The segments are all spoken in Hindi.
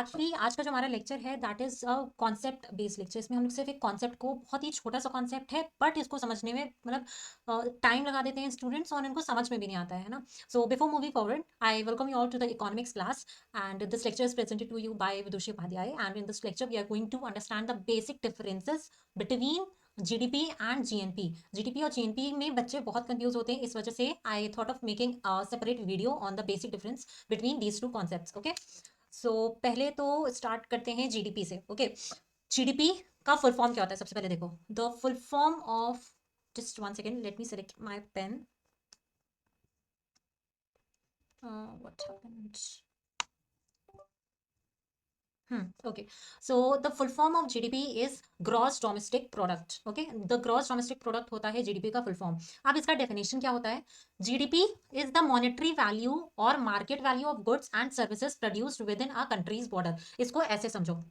एक्चुअली आज का जो हमारा लेक्चर है that is a concept based lecture. इसमें हम लोग सिर्फ एक कॉन्सेप्ट को, बहुत ही छोटा सा कॉन्सेप्ट है बट इसको समझने में मतलब टाइम लगा देते हैं स्टूडेंट्स और इनको समझ में भी नहीं आता है ना। So before moving forward I welcome you all to the economics class and this lecture is presented to you by Vidushi Upadhyay and in this lecture we are going to understand the basic differences between GDP and GNP. GDP और जीएनपी में बच्चे बहुत कंफ्यूज होते हैं, इस वजह से I thought of making separate video on the basic difference between these two concepts. Okay, सो पहले तो स्टार्ट करते हैं जीडीपी से। ओके, जीडीपी का फुल फॉर्म क्या होता है? सबसे पहले देखो the full form of, just one second, let me select my pen. What happened? Okay, so the full form of GDP is gross domestic product. Okay, the gross domestic product होता है जीडीपी का फुल फॉर्म। अब इसका डेफिनेशन क्या होता है? GDP is the monetary value और market value of goods and services produced within a country's border. इसको ऐसे समझो,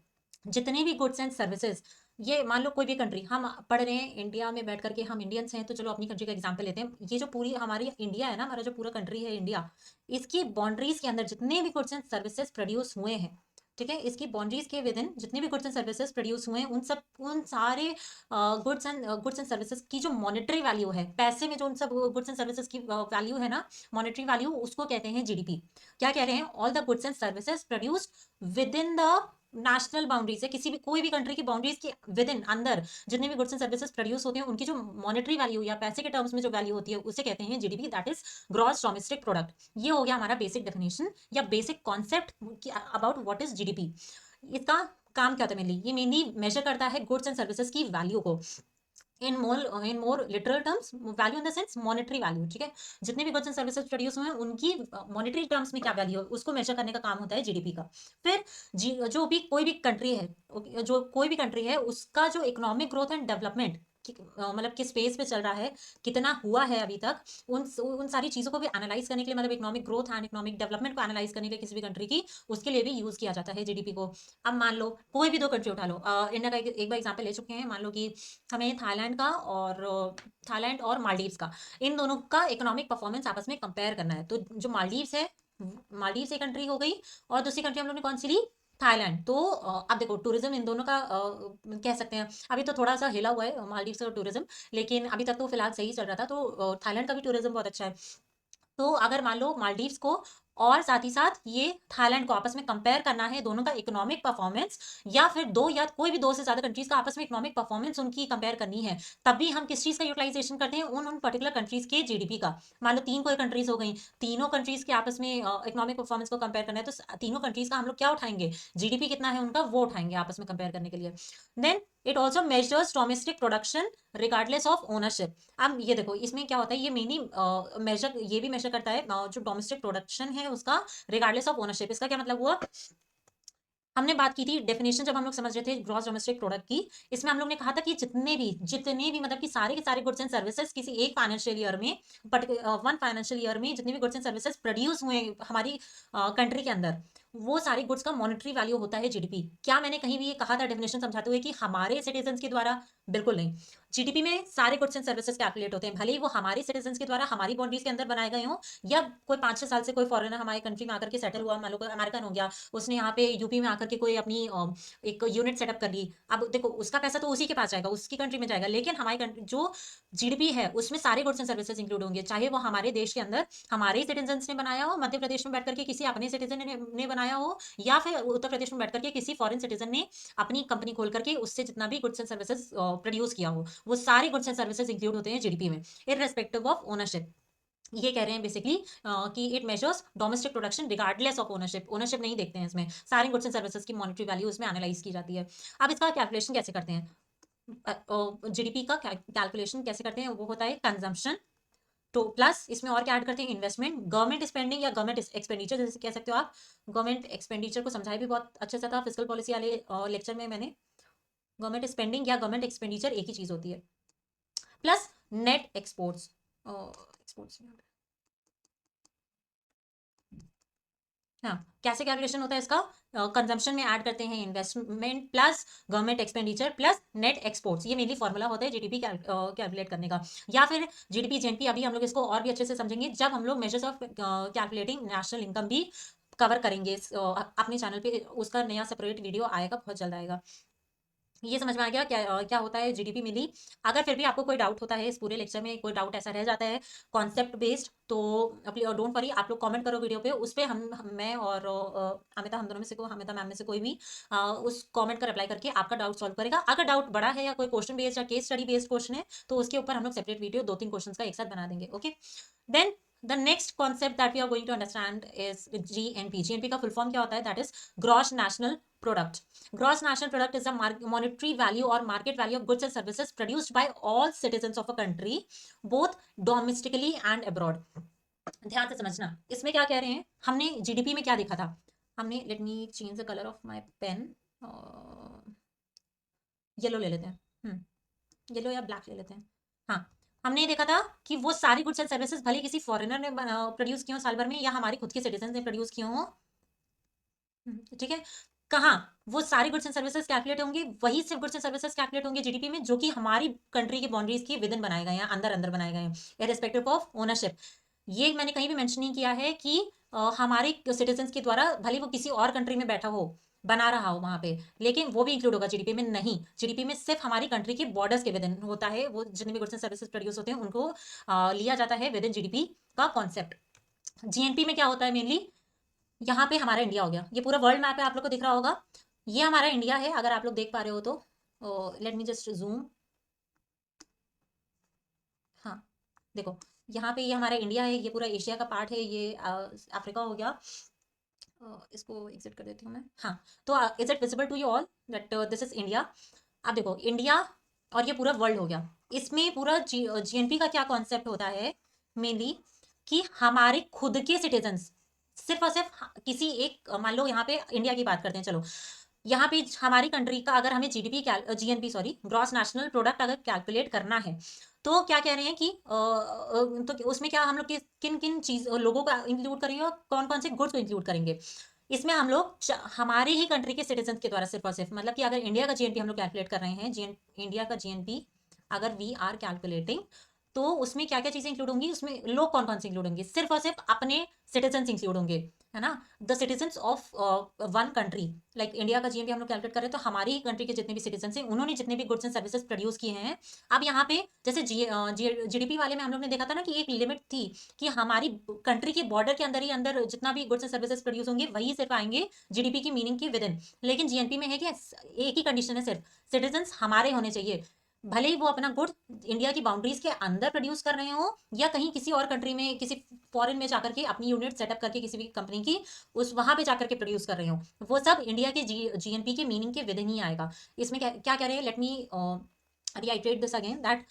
जितने भी गुड्स एंड सर्विसेज, ये मान लो कोई भी कंट्री, हम पढ़ रहे हैं इंडिया में बैठ करके, हम इंडियंस हैं तो चलो अपनी कंट्री का एग्जांपल लेते हैं। ये जो पूरी हमारी इंडिया है ना, हमारा जो पूरा कंट्री है इंडिया, इसकी बाउंड्रीज के अंदर जितने भी गुड्स एंड सर्विसेज प्रोड्यूस हुए हैं, ठीक है, इसकी बाउंड्रीज के विद इन जितने भी गुड्स एंड सर्विसेज प्रोड्यूस हुए हैं, उन सारे गुड्स एंड सर्विसेज की जो मॉनेटरी वैल्यू है, पैसे में जो उन सब गुड्स एंड सर्विसेज की वैल्यू है ना, मॉनेटरी वैल्यू, उसको कहते हैं जीडीपी। क्या कह रहे हैं? All the goods and services produced with in the national boundaries है, किसी भी कोई भी कंट्री की बाउंड्रीज के विद इन अंदर जितने भी गुड्स एंड सर्विसेज प्रोड्यूस होते हैं, उनकी जो मॉनेटरी वैल्यू या पैसे के टर्म्स में जो वैल्यू होती है, उसे कहते हैं GDP, that is gross domestic product. ये हो गया हमारा बेसिक डेफिनेशन या basic concept about what is GDP. इसका काम क्या होता है? मेनली ये मेनली मेजर करता है गुड्स एंड सर्विसेज की वैल्यू को in more literal terms, value in the sense monetary value. ठीक है, जितने भी गुड्स एंड सर्विसेज प्रोड्यूस हुए हैं उनकी मॉनेटरी टर्म्स में क्या वैल्यू है, उसको मेजर करने का काम होता है जीडीपी का। फिर जो भी कोई भी कंट्री है, जो कोई भी कंट्री है, उसका जो इकोनॉमिक ग्रोथ एंड डेवलपमेंट मतलब किस स्पेस पे चल रहा है, कितना हुआ है अभी तक, उन सारी चीजों को भी एनालाइज करने के लिए, मतलब economic growth and economic development को एनालाइज करने के लिए किसी भी कंट्री की, उसके लिए भी यूज किया जाता है जीडीपी को। अब मान लो कोई भी दो कंट्री उठा लो, इंडिया का एक बार एग्जाम्पल ले चुके हैं, मान लो कि हमें थाईलैंड और मालदीव्स का, इन दोनों का इकोनॉमिक परफॉर्मेंस आपस में कंपेयर करना है। तो जो मालदीव्स है, मालदीव्स एक कंट्री हो गई, और दूसरी कंट्री हम लोग ने कौन सी ली? थाईलैंड। तो अब देखो टूरिज्म इन दोनों का कह सकते हैं, अभी तो थोड़ा सा हिला हुआ है मालदीव्स का टूरिज्म, लेकिन अभी तक तो फिलहाल सही चल रहा था। तो थाईलैंड का भी टूरिज्म बहुत अच्छा है। तो अगर मान लो मालदीव्स को और साथ ही साथ ये थाईलैंड को आपस में कंपेयर करना है, दोनों का इकोनॉमिक परफॉर्मेंस, या फिर दो या कोई भी दो से ज्यादा कंट्रीज का आपस में इकोनॉमिक परफॉर्मेंस उनकी कंपेयर करनी है, तब भी हम किस चीज का यूटिलाइजेशन करते हैं? उन पर्टिकुलर कंट्रीज के जीडीपी का। मान लो तीन कोई कंट्रीज हो गई, तीनों कंट्रीज के आपस में इकोनॉमिक परफॉर्मेंस को कंपेयर करना है, तो तीनों कंट्रीज का हम लोग क्या उठाएंगे? जीडीपी कितना है उनका, वो उठाएंगे आपस में कंपेयर करने के लिए। Then it also measures domestic production regardless of ownership. अब ये देखो इसमें क्या होता है, ये मेनली मेजर, ये भी मेजर करता है जो डोमेस्टिक प्रोडक्शन है उसका रिगार्डलेस ऑफ ओनरशिप। इसका क्या मतलब हुआ? हमने बात की थी डेफिनेशन जब हम लोग समझ रहे थे ग्रॉस डोमेस्टिक प्रोडक्ट की, इसमें हम लोग ने कहा था कि जितने भी मतलब कि सारे के सारे गुड्स एंड सर्विसेज किसी एक फाइनेंशियल ईयर में, बट वन फाइनेंशियल ईयर में जितने भी गुड्स एंड सर्विसेज प्रोड्यूस हुए हमारी कंट्री के अंदर, वो सारी गुड्स का मॉनेटरी वैल्यू होता है जीडीपी। क्या मैंने कहीं भी ये कहा था डेफिनेशन समझाते हुए कि हमारे सिटीजन के द्वारा? बिल्कुल नहीं। जीडीपी में सारे गुड्स एंड सर्विसेज कैलकुलेट होते हैं, भले ही वो हमारे सिटीजन के द्वारा हमारी बाउंड्रीज के अंदर बनाए गए हों, या कोई 5-6 साल से कोई फॉरेनर हमारी कंट्री में आकर के सेटल हुआ, मान लो कोई अमेरिकन हो गया, उसने यहाँ पे यूपी में आकर के कोई अपनी एक यूनिट सेटअप कर ली। अब देखो उसका पैसा तो उसी के पास जाएगा, उसकी कंट्री में जाएगा, लेकिन हमारी कंट्री जो जीडीपी है उसमें सारे गुड्स एंड सर्विसेज इंक्लूड होंगे, चाहे वो हमारे देश के अंदर हमारे ही सिटीजन ने बनाया हो, मध्य प्रदेश में बैठ करके किसी अपने सिटीजन ने बनाया हो, या फिर उत्तर प्रदेश में बैठ करके किसी फॉरेन सिटीजन ने अपनी कंपनी खोल करके उससे जितना भी गुड्स एंड सर्विसेज प्रोड्यूस किया हो, वो सारे गुड्स एंड सर्विसेज इंक्लूड होते हैं जीडीपी में, इररेस्पेक्टिव ऑफ ओनरशिप। ये कह रहे हैं बेसिकली कि it measures domestic production regardless of ownership. Ownership नहीं देखते हैं इसमें, सारे गुड्स एंड सर्विसेज की मॉनेटरी वैल्यू इसमें एनालाइज की जाती है। अब इसका कैलकुलेशन कैसे करते हैं? जीडीपी का कैलकुलेशन कैसे करते हैं? वो होता है कंजम्पशन तो प्लस इसमें और क्या ऐड करते हैं? इन्वेस्टमेंट, गवर्नमेंट स्पेंडिंग या गवर्नमेंट एक्सपेंडिचर जैसे कह सकते हो आप। गवर्नमेंट एक्सपेंडिचर को समझाया भी बहुत अच्छे से था फिजिकल पॉलिसी वाले लेक्चर में मैंने। गवर्नमेंट स्पेंडिंग या गवर्नमेंट एक्सपेंडिचर एक ही चीज होती है। प्लस नेट एक्सपोर्ट्स, एक्सपोर्ट्स, हाँ, कैसे कैलकुलेशन होता है इसका? कंजम्पशन में ऐड करते हैं investment plus government expenditure plus net exports, ये मेनली फॉर्मूला होता है जीडीपी कैलकुलेट करने का। या फिर जीडीपी जेएनपी, अभी हम लोग इसको और भी अच्छे से समझेंगे जब हम लोग measures of calculating national income भी कवर करेंगे अपने चैनल पे, उसका नया सेपरेट वीडियो आएगा, बहुत जल्द आएगा। ये समझ में आ गया क्या क्या होता है जीडीपी मिली। अगर फिर भी आपको कोई डाउट होता है इस पूरे लेक्चर में, कोई डाउट ऐसा रह जाता है कॉन्सेप्ट बेस्ड, तो डोंट वरी, आप लोग कमेंट करो वीडियो पे, उस पे मैं और अमिता, हम दोनों में से कोई, अमिता मैम में से कोई भी उस कमेंट का रिप्लाई करके आपका डाउट सॉल्व करेगा। अगर डाउट बड़ा है या कोई क्वेश्चन बेस्ड या केस स्टडी बेस्ड क्वेश्चन है, तो उसके ऊपर हम लोग सेपरेट वीडियो 2-3 क्वेश्चन का एक साथ बना देंगे। Okay, then the next concept that we are going to understand is GNP. GNP का फुल फॉर्म क्या होता है? That is gross national product. Gross national product is a monetary value or market value of goods and services produced by all citizens of a country, both domestically and abroad. ध्यान से समझना, इसमें क्या कह रहे हैं, हमने जीडीपी में क्या देखा था, हमने, let me change the colour of my pen, yellow ले लेते हैं, येलो या ब्लैक ले लेते हैं। हाँ, हमने ये देखा था कि वो सारी गुड्स एंड सर्विसेज भले किसी फॉरेनर ने प्रोड्यूस किए हो साल भर में, या हमारे खुद के सिटीजन ने प्रोड्यूस किए हो, ठीक है, कहाँ वो सारी गुड्स एंड सर्विसेज कैलकुलेट होंगे, वही सिर्फ गुड्स एंड सर्विसेज कैलकुलेट होंगे जीडीपी में जो कि हमारी कंट्री की बाउंड्रीज के विद इन बनाए गए हैं, अंदर अंदर बनाए गए हैं, इररिस्पेक्टिव ऑफ ओनरशिप। ये मैंने कहीं भी मेंशन नहीं किया है कि हमारे सिटीजन के द्वारा भले वो किसी और कंट्री में बैठा हो, बना रहा हो वहां पे, लेकिन वो भी इंक्लूड होगा जीडीपी में। नहीं, जीडीपी में सिर्फ हमारी कंट्री के बॉर्डर्स के विद इन होता है, वो जितने भी गुड्स एंड सर्विसेज प्रोड्यूस होते हैं उनको लिया जाता है विद इन जीडीपी का कॉन्सेप्ट। जीएनपी में क्या होता है मेनली, यहाँ पे हमारा इंडिया हो गया, ये पूरा वर्ल्ड मैप है, आप लोग को दिख रहा होगा, ये हमारा इंडिया है, अगर आप लोग देख पा रहे हो तो लेट मी जस्ट जूम। हाँ, देखो यहाँ पे ये हमारा इंडिया है, ये पूरा एशिया का पार्ट है, ये अफ्रीका हो गया, इसको एग्जिट कर देती हूँ मैं। हाँ, तो is it visible to you all that this is India? अब देखो इंडिया और ये पूरा वर्ल्ड हो गया, इसमें पूरा जीएनपी का क्या कॉन्सेप्ट होता है मेनली, कि हमारे खुद के सिटीजन्स, सिर्फ और सिर्फ किसी एक, मान लो यहाँ पे इंडिया की बात करते हैं, चलो यहाँ पे हमारी कंट्री का अगर हमें GNP sorry gross national product अगर कैलकुलेट करना है, तो क्या कह रहे हैं कि तो उसमें क्या हम लोग किन किन चीज लोगों का इंक्लूड करेंगे और कौन कौन से गुड्स को इंक्लूड करेंगे। इसमें हम लोग हमारे ही कंट्री के सिटीजन के द्वारा सिर्फ और सिर्फ, मतलब कि अगर इंडिया का जीएनपी हम लोग कैलकुलेट कर रहे हैं, इंडिया का जीएनपी अगर वी आर कैलकुलेटिंग, तो उसमें क्या क्या चीजें इंक्लूड होंगी, उसमें लोग कौन कौन से इंक्लूड होंगे, सिर्फ और सिर्फ अपने सिटीजन इंक्लूड होंगे, है ना, the citizens of one country. Like India का जीएनपी हम लोग कैलकुलेट करें तो हमारी ही कंट्री के जितने भी सिटीजन हैं, उन्होंने जितने भी गुड्स एंड सर्विसेज प्रोड्यूस किए हैं। अब यहाँ पे जैसे जीडीपी वाले में हम लोग ने देखा था ना कि एक लिमिट थी कि हमारी कंट्री के बॉर्डर के अंदर ही अंदर जितना भी गुड्स एंड सर्विसेज प्रोड्यूस होंगे वही सिर्फ आएंगे जीडीपी की मीनिंग के विद इन। लेकिन जीएनपी में है कि एक ही कंडीशन है, सिर्फ सिटीजन हमारे होने चाहिए, भले ही वो अपना गुड इंडिया की बाउंड्रीज के अंदर प्रोड्यूस कर रहे हो या कहीं किसी और कंट्री में, किसी फॉरेन में जाकर के अपनी यूनिट सेटअप करके किसी भी कंपनी की उस वहां पे जाकर के प्रोड्यूस कर रहे हो, वो सब इंडिया के जीएनपी के मीनिंग के विद इन ही आएगा। इसमें क्या क्या कह रहे हैं, let me reiterate this again, that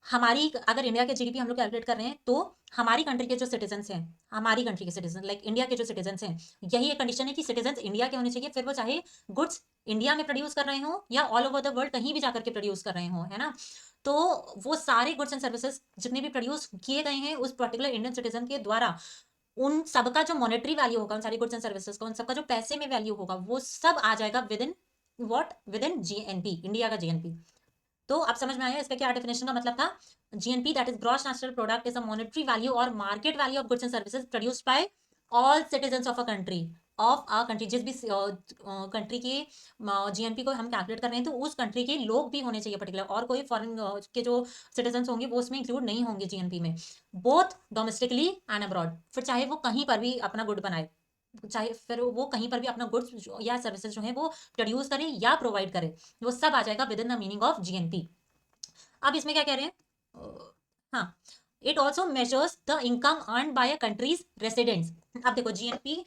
हमारी अगर इंडिया के जीडीपी हम लोग कैलकुलेट कर रहे हैं, तो हमारी कंट्री के जो सिटीजन हैं, हमारी कंट्री के सिटीजन लाइक इंडिया के जो सिटीजन हैं, यही एक कंडीशन है कि सिटीजन इंडिया के होने चाहिए, फिर वो चाहे गुड्स इंडिया में प्रोड्यूस कर रहे हो या ऑल ओवर द वर्ल्ड कहीं भी जाकर के प्रोड्यूस कर रहे हो, है ना। तो वो सारे गुड्स एंड सर्विसेज जितने भी प्रोड्यूस किए गए हैं उस पर्टिकुलर इंडियन सिटीजन के द्वारा, उन सबका जो मॉनेटरी वैल्यू होगा, उन सारी गुड्स एंड सर्विसेज का, उन सबका जो पैसे में वैल्यू होगा, वो सब आ जाएगा with in what, with in GNP, India का जीएनपी। तो अब समझ में आया इसका क्या डेफिनेशन का मतलब था। GNP that is gross national product is a monetary value और market value of goods and services produced by all citizens of a country, जिस भी कंट्री के जीएनपी को हम कैलकुलेट कर रहे हैं, तो उस कंट्री के लोग भी होने चाहिए पर्टिकुलर, और कोई फॉरेन के जो सिटीजन होंगे वो उसमें इंक्लूड नहीं होंगे जीएनपी में, बोथ डोमेस्टिकली एंड अब्रॉड। फिर चाहे वो कहीं पर भी अपना गुड बनाए, चाहे फिर वो कहीं पर भी अपना गुड्स या सर्विसेज जो है वो प्रोड्यूस करे या प्रोवाइड करे, वो सब आ जाएगा with in the meaning of GNP. अब इसमें क्या कह रहे हैं, हाँ, it also measures the income earn bye a countries residents. अब देखो जीएनपी,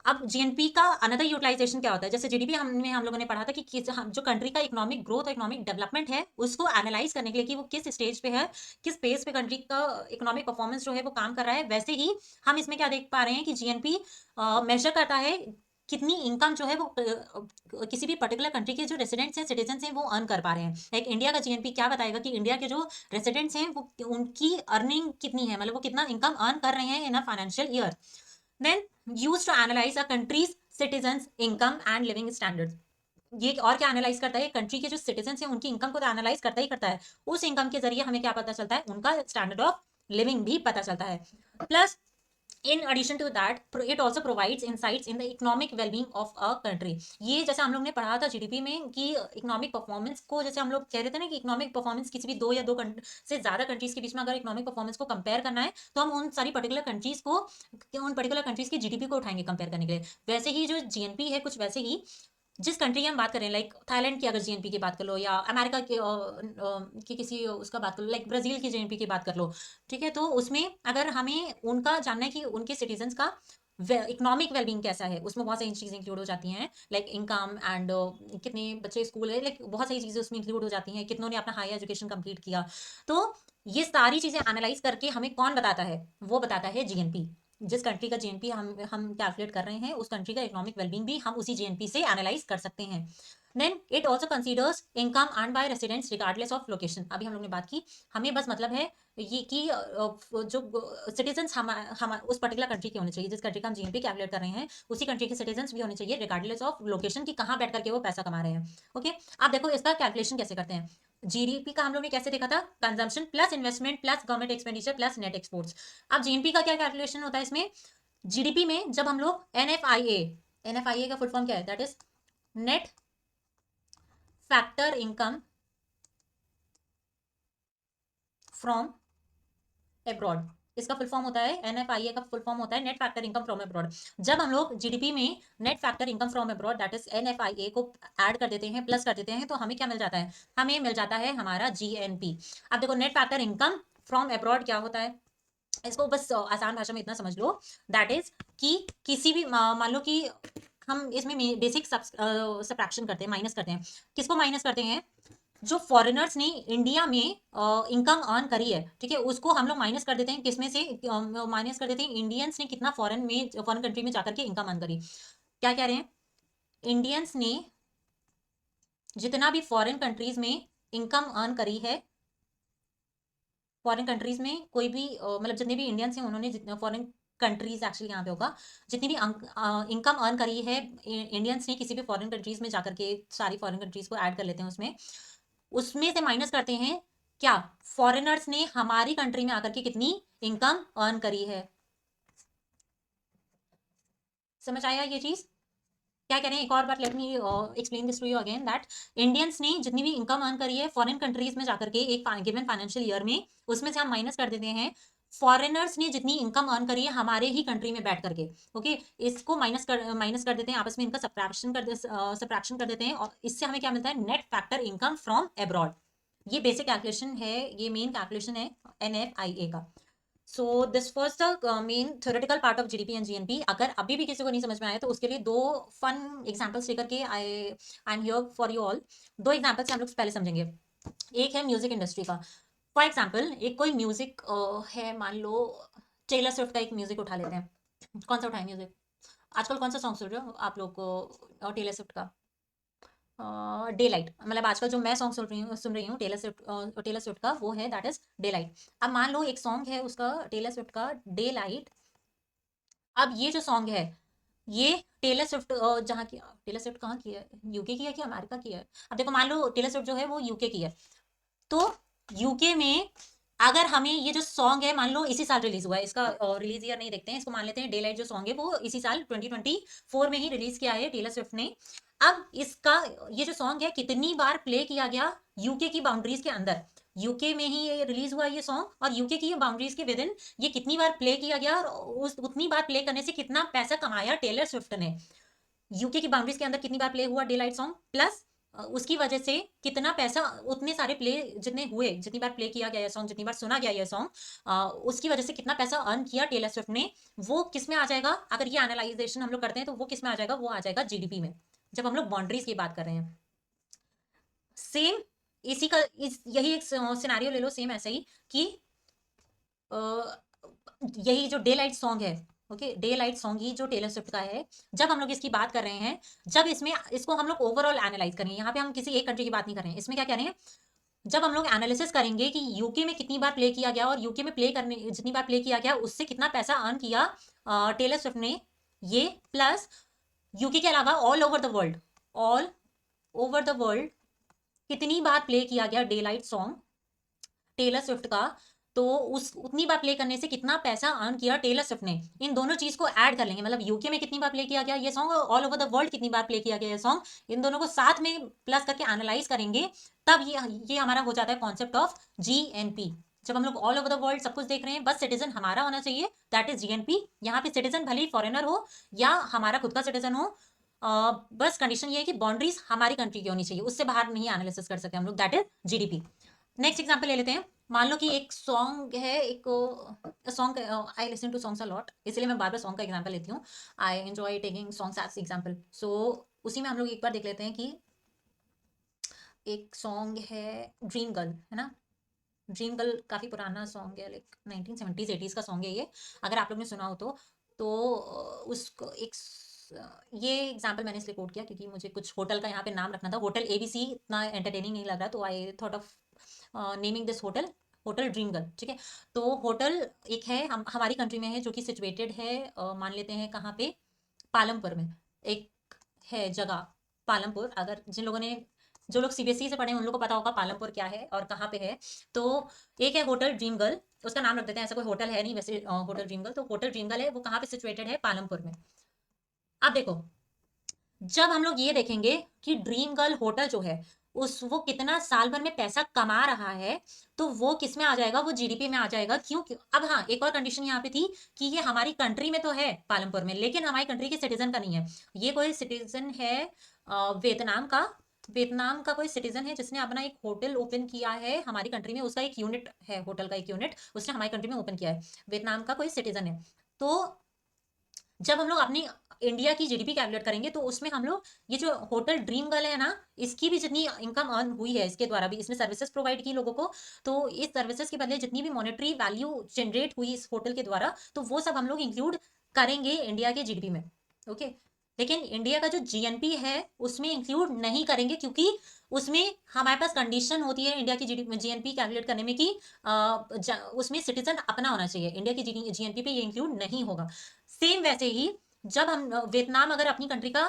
अब जीएनपी का अनदर यूटिलाइजेशन क्या होता है, जैसे जीडीपी हम लोगों ने पढ़ा था कि जो कंट्री का इकोनॉमिक ग्रोथ और इकोनॉमिक डेवलपमेंट है उसको एनालाइज करने के लिए कि वो किस स्टेज पे है, किस पेस पे कंट्री का इकोनॉमिक परफॉर्मेंस जो है वो काम कर रहा है, वैसे ही हम इसमें क्या देख पा रहे हैं कि जीएनपी मेजर करता है कितनी इनकम जो है वो किसी भी पर्टिकुलर कंट्री के जो रेसिडेंट्स हैं, सिटीजन हैं, वो अर्न कर पा रहे हैं। लाइक इंडिया का जीएनपी क्या बताएगा कि इंडिया के जो रेसिडेंट्स हैं वो उनकी अर्निंग कितनी है, मतलब वो कितना इनकम अर्न कर रहे हैं in a financial year. Then used to analyze a country's citizens income and living standards। ये और क्या एनालाइज करता है, कंट्री के जो सिटीजन हैं उनकी इनकम को तो एनालाइज करता ही करता है, उस इनकम के जरिए हमें क्या पता चलता है, उनका स्टैंडर्ड ऑफ लिविंग भी पता चलता है। Plus in addition to that it also provides insights in the economic wellbeing of a country. ये जैसे हम लोग ने पढ़ा था जीडीपी में कि इकोनॉमिक परफॉर्मेंस को, जैसे हम लोग कह रहे थे ना कि इकोनॉमिक परफॉर्मेंस किसी भी दो या दो से ज्यादा कंट्रीज के बीच में अगर इकोनॉमिक परफॉर्मेंस को कंपेयर करना है तो हम उन सारी पर्टिकुलर कंट्रीज को, उन पर्टिकुलर कंट्रीज की जीडीपी को उठाएंगे कंपेयर करने के लिए। वैसे ही जो जीएनपी है कुछ वैसे ही जिस कंट्री की हम बात करें, लाइक थाईलैंड की अगर जीएनपी की बात कर लो, या अमेरिका की किसी उसका बात कर लो, लाइक ब्राजील की जीएनपी की बात कर लो, ठीक है, तो उसमें अगर हमें उनका जानना है कि उनके सिटीजन्स का इकोनॉमिक वेलबींग कैसा है, उसमें बहुत सारी चीजें इंक्लूड हो जाती हैं, लाइक इनकम एंड कितने बच्चे स्कूल है, लाइक बहुत सारी चीजें उसमें इंक्लूड हो जाती हैं, कितनों ने अपना हायर एजुकेशन कंप्लीट किया। तो ये सारी चीजें एनालाइज करके हमें कौन बताता है, वो बताता है जीएनपी। जिस कंट्री का जीएनपी हम कैलकुलेट कर रहे हैं, उस कंट्री का इकोनॉमिक वेलबींग भी हम उसी जीएनपी से एनालाइज कर सकते हैं। Then it also considers income earn by residents regardless of location. अभी हम लोग ने बात की, हमें बस मतलब है ये कि जो सिटीजन्स हम उस पर्टिकुलर कंट्री के होने चाहिए, जिस कंट्री का हम जीएनपी कैलकुलेट कर रहे हैं उसी कंट्री के सिटीजन्स भी होने चाहिए रिगार्डलेस ऑफ लोकेशन, की कहाँ बैठ करके वो पैसा कमा रहे हैं। ओके, आप देखो इसका कैलकुलेशन कैसे करते हैं। जीडीपी का हम लोग ने कैसे देखा था, consumption plus investment plus government expenditure plus net exports. अब जीएनपी का क्या कैलकुलेशन होता है इसमें, जीडीपी में जब हम लोग एनएफआईए, एनएफआईए का फुल फॉर्म क्या है, that is net factor income from abroad, इसका फुल फॉर्म होता है, एनएफआईए का फुल फॉर्म होता है net factor income from abroad. जब हम लोग जीडीपी में net factor income from abroad that is NFIA को ऐड कर देते हैं, प्लस कर देते हैं, तो हमें क्या मिल जाता है, हमें मिल जाता है हमारा जीएनपी। अब देखो net factor income from abroad क्या होता है, इसको बस आसान भाषा में इतना समझ लो, दैट इज कि किसी भी मान लो कि हम इसमें बेसिक सब्ट्रैक्शन करते हैं, माइनस करते हैं। किसको माइनस करते हैं, जो फॉरेनर्स ने इंडिया में इनकम अर्न करी है, ठीक है, उसको हम लोग माइनस कर देते हैं, किसमें से माइनस कर देते हैं, इंडियंस ने कितना फॉरेन कंट्री में जाकर के इनकम अर्न करी। क्या कह रहे हैं, इंडियंस ने जितना भी फॉरेन कंट्रीज में इनकम अर्न करी है, फॉरेन कंट्रीज में कोई भी मतलब जितने भी इंडियंस हैं उन्होंने जितना फॉरेन कंट्रीज एक्चुअली यहाँ पे होगा, जितनी भी इनकम अर्न करी है इंडियंस ने किसी भी फॉरेन कंट्रीज में जाकर के, सारी फॉरेन कंट्रीज को ऐड कर लेते हैं उसमें, उसमें से माइनस करते हैं क्या, फॉरेनर्स ने हमारी कंट्री में आकर के कितनी इनकम अर्न करी है। समझ आया ये चीज, क्या कह रहे हैं, एक और बार let me explain this to you again, that Indians ने जितनी भी इनकम अर्न करी है फॉरेन कंट्रीज में जाकर के एक गिवन फाइनेंशियल ईयर में, उसमें से हम माइनस कर देते हैं फॉरेनर्स ने जितनी इनकम अर्न करी है हमारे ही कंट्री में बैठ करके। ओके, इसको माइनस कर देते हैं, आपस में इनका सब्ट्रैक्शन कर देते हैं, और इससे हमें क्या मिलता है, net factor income from abroad. ये बेसिक कैलकुलेशन है, ये मेन कैलकुलेशन है एनएफआईए का। So this was the main theoretical part of GDP and GNP. अगर अभी भी किसी को नहीं समझ में आया तो उसके लिए दो फन एग्जांपल्स लेकर के I am here for you all. दो एग्जांपल्स हम लोग पहले समझेंगे। एक है म्यूजिक इंडस्ट्री का। फॉर एग्जांपल एक कोई म्यूजिक है, मान लो टेलर स्विफ्ट का एक म्यूजिक उठा लेते हैं। कौन सा उठाए म्यूजिक, आजकल कौन सा सॉन्ग सुन रहे हो आप लोग को टेलर स्विफ्ट का, डे लाइट, मतलब आजकल जो मैं सॉन्ग सुन रही हूँ टेलर स्विफ्ट का, वो है दैट इज डे लाइट। अब मान लो एक सॉन्ग है उसका टेलर स्विफ्ट का डे लाइट। अब ये जो सॉन्ग है ये टेलर स्विफ्ट जहाँ की, टेलर स्विफ्ट कहाँ की है, यूके की है कि अमेरिका की है। अब देखो मान लो टेलर स्विफ्ट जो है वो यूके की है, तो यूके में अगर हमें ये जो सॉन्ग है मान लो इसी साल रिलीज हुआ है, इसका रिलीज ईयर नहीं देखते हैं, इसको मान लेते हैं डे लाइट जो सॉन्ग है वो इसी साल 2024 में ही रिलीज किया है टेलर स्विफ्ट ने। अब इसका ये जो सॉन्ग है कितनी बार प्ले किया गया यूके की बाउंड्रीज के अंदर, यूके में ही ये रिलीज हुआ ये सॉन्ग, और यूके की ये बाउंड्रीज के विद इन ये कितनी बार प्ले किया गया, और उस उतनी बार प्ले करने से कितना पैसा कमाया टेलर स्विफ्ट ने। यूके की बाउंड्रीज के अंदर कितनी बार प्ले हुआ डे लाइट सॉन्ग, प्लस उसकी वजह से कितना पैसा, उतने सारे प्ले जितने हुए, जितनी बार प्ले किया गया ये सॉन्ग, जितनी बार सुना गया ये सॉन्ग, उसकी वजह से कितना पैसा अर्न किया टेलर स्विफ्ट ने, वो किस में आ जाएगा, अगर ये एनालाइजेशन हम लोग करते हैं तो वो किस में आ जाएगा, वो आ जाएगा जीडीपी में, जब हम लोग बाउंड्रीज की बात कर रहे हैं। सेम इसी का यही एक सिनेरियो ले लो, सेम ऐसा ही कि यही जो डे लाइट सॉन्ग है, ओके, डे लाइट सॉन्ग ही जो टेलर स्विफ्ट का है, जब हम लोग इसकी बात कर रहे हैं, जब इसमें इसको हम लोग ओवरऑल एनालाइज करेंगे, यहाँ पे हम किसी एक कंट्री की बात नहीं कर रहे हैं, इसमें क्या कह रहे हैं, जब हम लोग एनालिसिस करेंगे कि यूके में कितनी बार प्ले किया गया और यूके में प्ले करने जितनी बार प्ले किया गया उससे कितना पैसा अर्न किया टेलर स्विफ्ट ने, ये प्लस यूके के अलावा all over the world, all over the world कितनी बार प्ले किया गया daylight song Taylor Swift का, तो उस उतनी बार प्ले करने से कितना पैसा अर्न किया टेलर स्विफ्ट ने, इन दोनों चीज को ऐड कर लेंगे, मतलब यूके में कितनी बार प्ले किया गया ये song, all over the world कितनी बार प्ले किया गया ये सॉन्ग, इन दोनों को साथ में प्लस करके एनालाइज करेंगे, तब ये हमारा हो जाता है कॉन्सेप्ट ऑफ जीएनपी। जब हम लोग ऑल ओवर द वर्ल्ड सब कुछ देख रहे हैं, बस सिटीजन हमारा होना चाहिए, दैट इज जीएनपी। यहाँ पे सिटीजन भले ही फॉरेनर हो या हमारा खुद का सिटीजन हो, बस कंडीशन ये है कि बाउंड्रीज हमारी कंट्री की होनी चाहिए, उससे बाहर नहीं एनालिसिस कर सकते हम लोग, that is GDP. Next example ले लेते हैं। मान लो कि एक सॉन्ग है, एक song, I listen to songs a lot, इसलिए मैं बार बार सॉन्ग का एग्जांपल लेती हूँ, I enjoy taking songs as example. So उसी में हम लोग एक बार देख लेते हैं कि एक सॉन्ग है ड्रीम गर्ल, है ना। ड्रीम गर्ल काफी पुराना सॉन्ग है, लाइक 1970s 80s का सॉन्ग है ये, अगर आप लोग ने सुना हो तो उसको एक ये एग्जाम्पल मैंने इसलिए कोट किया क्योंकि मुझे कुछ होटल का यहाँ पे नाम रखना था, होटल एबीसी इतना एंटरटेनिंग नहीं लग रहा, तो आई thought of naming this hotel hotel dream girl, ठीक है। तो होटल एक है, हमारी कंट्री में है, जो कि सिचुएटेड है, मान लेते हैं कहाँ पे, पालमपुर में एक है जगह, पालमपुर। अगर जिन लोगों ने, जो लोग सीबीएसई से पढ़े हैं उन लोगों को पता होगा पालमपुर क्या है और कहाँ पे है। तो एक है होटल ड्रीम गर्ल, उसका नाम रख देते हैं, ऐसा कोई होटल है नहीं वैसे होटल ड्रीम गर्ल, तो होटल ड्रीम गर्ल है, वो कहाँ पे सिचुएटेड है, पालमपुर में। अब देखो, जब हम लोग ये देखेंगे कि ड्रीम गर्ल होटल जो है उस वो कितना साल भर में पैसा कमा रहा है, तो वो किस में आ जाएगा, वो जीडीपी में आ जाएगा। क्यों? अब हाँ, एक और कंडीशन यहाँ पे थी कि ये हमारी कंट्री में तो है पालमपुर में, लेकिन हमारी कंट्री के सिटीजन का नहीं है। ये कोई सिटीजन है वियतनाम का, वियतनाम का कोई सिटीजन है जिसने अपना एक होटल ओपन किया है हमारी कंट्री में, उसका एक यूनिट है, होटल का एक यूनिट उसने हमारी कंट्री में ओपन किया है, वियतनाम का कोई सिटीजन है। तो जब हम लोग अपनी इंडिया की जीडीपी कैलकुलेट करेंगे, तो उसमें हम लोग ये जो होटल ड्रीम गर्ल है ना, इसकी भी जितनी इनकम अर्न हुई है, इसके द्वारा भी इसने सर्विसेज प्रोवाइड की लोगों को, तो इस सर्विसेज के बदले जितनी भी मॉनेटरी वैल्यू जनरेट हुई इस होटल के द्वारा, तो वो सब हम लोग इंक्लूड करेंगे इंडिया के जीडीपी में। ओके, लेकिन इंडिया का जो जीएनपी है उसमें इंक्लूड नहीं करेंगे, क्योंकि उसमें हमारे पास कंडीशन होती है इंडिया की जीएनपी कैलकुलेट करने में कि उसमें सिटीजन अपना होना चाहिए, इंडिया की जीएनपी पे ये इंक्लूड नहीं होगा। सेम वैसे ही जब हम वियतनाम अगर अपनी कंट्री का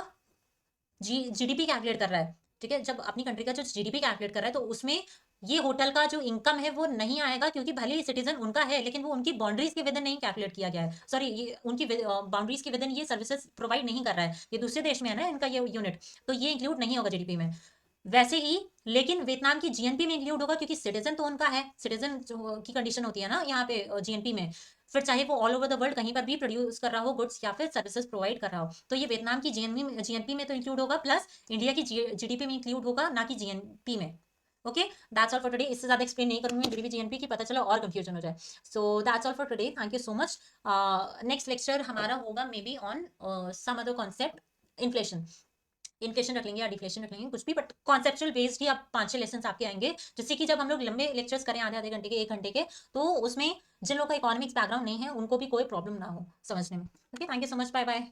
जीडीपी कैलकुलेट कर रहा है, ठीक है, जब अपनी कंट्री का जो जीडीपी कैलकुलेट कर रहा है, तो उसमें ये होटल का जो इनकम है वो नहीं आएगा, क्योंकि भले ही सिटीजन उनका है, लेकिन वो उनकी बाउंड्रीज के विद इन नहीं कैलकुलेट किया गया है, सॉरी, ये उनकी बाउंड्रीज के विद इन ये सर्विसेज प्रोवाइड नहीं कर रहा है, ये दूसरे देश में है ना इनका ये यूनिट, तो ये इंक्लूड नहीं होगा जीडीपी में। वैसे ही लेकिन वियतनाम की जीएनपी में इंक्लूड होगा, क्योंकि सिटीजन तो उनका है, सिटीजन की कंडीशन होती है ना यहाँ पे जीएनपी में, फिर चाहे वो ऑल ओवर द वर्ल्ड कहीं पर भी प्रोड्यूस कर रहा हो गुड्स या फिर सर्विसेज प्रोवाइड कर रहा हो, तो ये वियतनाम की जीएनपी में तो इंक्लूड होगा, प्लस इंडिया की जीडीपी में इंक्लूड होगा, ना कि जीएनपी में। Okay, that's all for today. इससे ज्यादा एक्सप्लेन नहीं करूंगी जीडीपी जीएनपी की, पता चला और कंफ्यूजन हो जाए। So that's all for today, thank you so much. Next lecture हमारा होगा maybe on some other concept, inflation, inflation रख लेंगे या डिफ्लेशन रख लेंगे, कुछ भी, बट कॉन्सेप्चुअल बेस्ड ही आप 5-6 लेसन आपके आएंगे, जिससे कि जब हम लोग लंबे लेक्चर्स करें आधे आधे घंटे के, 1 घंटे के, तो उसमें जिन लोगों का इकोनॉमिक्स बैकग्राउंड नहीं है उनको भी कोई प्रॉब्लम ना हो समझने में। Okay, thank you so much, bye bye.